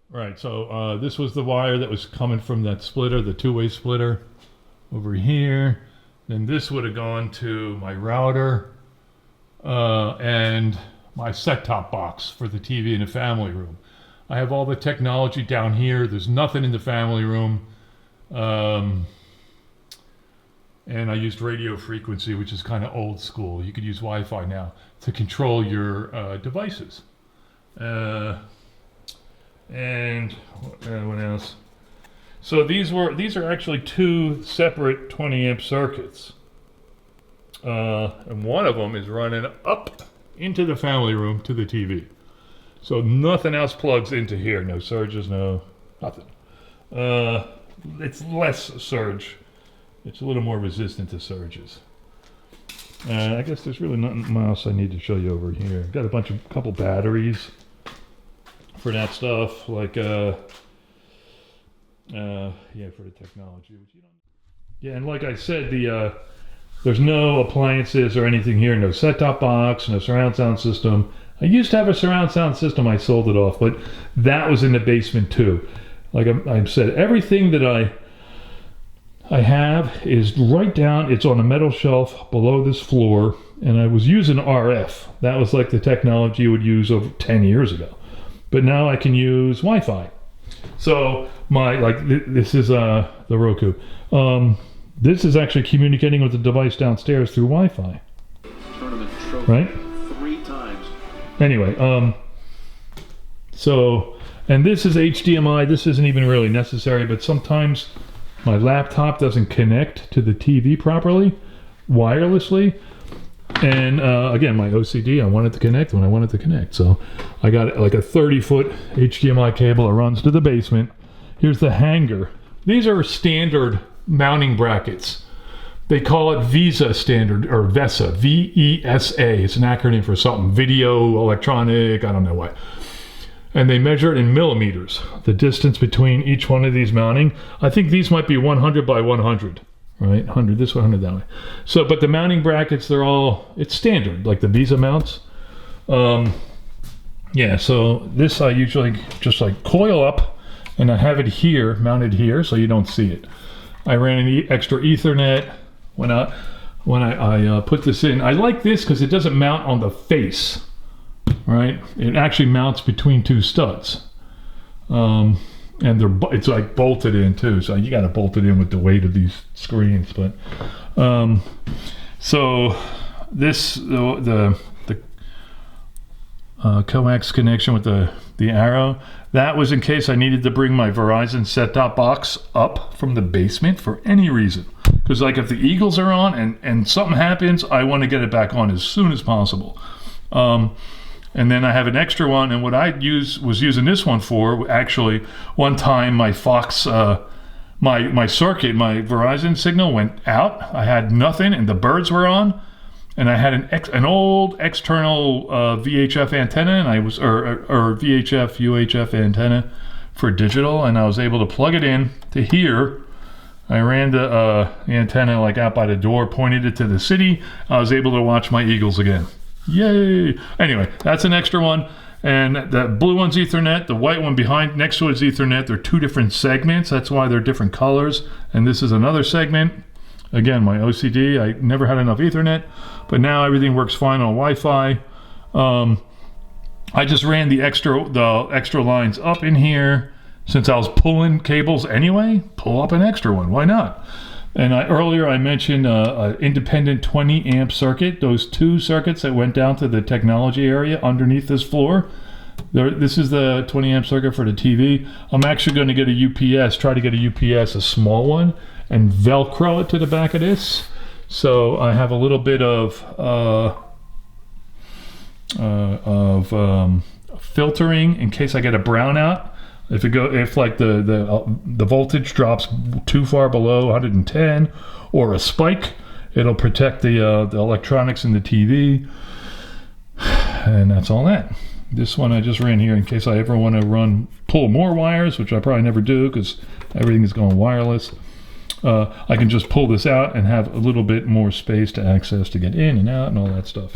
Right, so this was the wire that was coming from that splitter, the two-way splitter over here. Then this would have gone to my router and my set-top box for the TV in the family room. I have all the technology down here. There's nothing in the family room. And I used radio frequency, which is kind of old school. You could use Wi-Fi now to control your devices. And what else? So these are actually two separate 20 amp circuits. And one of them is running up into the family room to the TV. So nothing else plugs into here. No surges, no nothing. It's less surge. It's a little more resistant to surges. I guess there's really nothing else I need to show you over here. I've got a couple batteries for that stuff, like yeah, for the technology. Yeah, and like I said, there's no appliances or anything here. No set-top box, no surround sound system. I used to have a surround sound system. I sold it off, but that was in the basement too. Like I said, everything that I have is right down. It's on a metal shelf below this floor, and I was using RF. That was like the technology you would use over 10 years ago. But now I can use Wi-Fi. So this is the Roku. This is actually communicating with the device downstairs through Wi-Fi. Tournament trophy, right? 3 times. Anyway, so, and this is HDMI. This isn't even really necessary, but sometimes my laptop doesn't connect to the TV properly, wirelessly. And again, my OCD, I want it to connect when I want it to connect. So I got like a 30-foot HDMI cable that runs to the basement. Here's the hanger. These are standard mounting brackets. They call it VESA standard, or VESA, V-E-S-A. It's an acronym for something, video, electronic, I don't know what. And they measure it in millimeters, the distance between each one of these mounting. I think these might be 100 by 100. Right, 100 this way, 100 that way. So, but the mounting brackets, it's standard, like the VESA mounts. Yeah, so this I usually just like coil up, and I have it here, mounted here, so you don't see it. I ran an extra Ethernet when I put this in. I like this because it doesn't mount on the face, right? It actually mounts between two studs. And it's like bolted in too, so you got to bolt it in with the weight of these screens. But so this the coax connection with the arrow, that was in case I needed to bring my Verizon set-top box up from the basement for any reason. Because like if the Eagles are on and something happens, I want to get it back on as soon as possible. And then I have an extra one, and what I was using this one for, actually, one time my Fox, my circuit, my Verizon signal went out. I had nothing, and the birds were on, and I had an old external VHF antenna, and or VHF UHF antenna for digital, and I was able to plug it in to here. I ran the antenna like out by the door, pointed it to the city. I was able to watch my Eagles again. Yay! Anyway, that's an extra one. And that blue one's Ethernet. The white one behind next to it is Ethernet. They're two different segments. That's why they're different colors. And this is another segment. Again, my OCD. I never had enough Ethernet, but now everything works fine on Wi-Fi. I just ran the extra lines up in here. Since I was pulling cables anyway, pull up an extra one. Why not? And earlier I mentioned an independent 20 amp circuit. Those two circuits that went down to the technology area underneath this floor. This is the 20 amp circuit for the TV. I'm actually going to get a UPS, try to get a UPS, a small one, and Velcro it to the back of this. So I have a little bit of filtering in case I get a brownout. If like the voltage drops too far below 110 or a spike, it'll protect the electronics in the TV, and that's all that. This one I just ran here in case I ever want to pull more wires, which I probably never do because everything is going wireless. I can just pull this out and have a little bit more space to access to get in and out and all that stuff.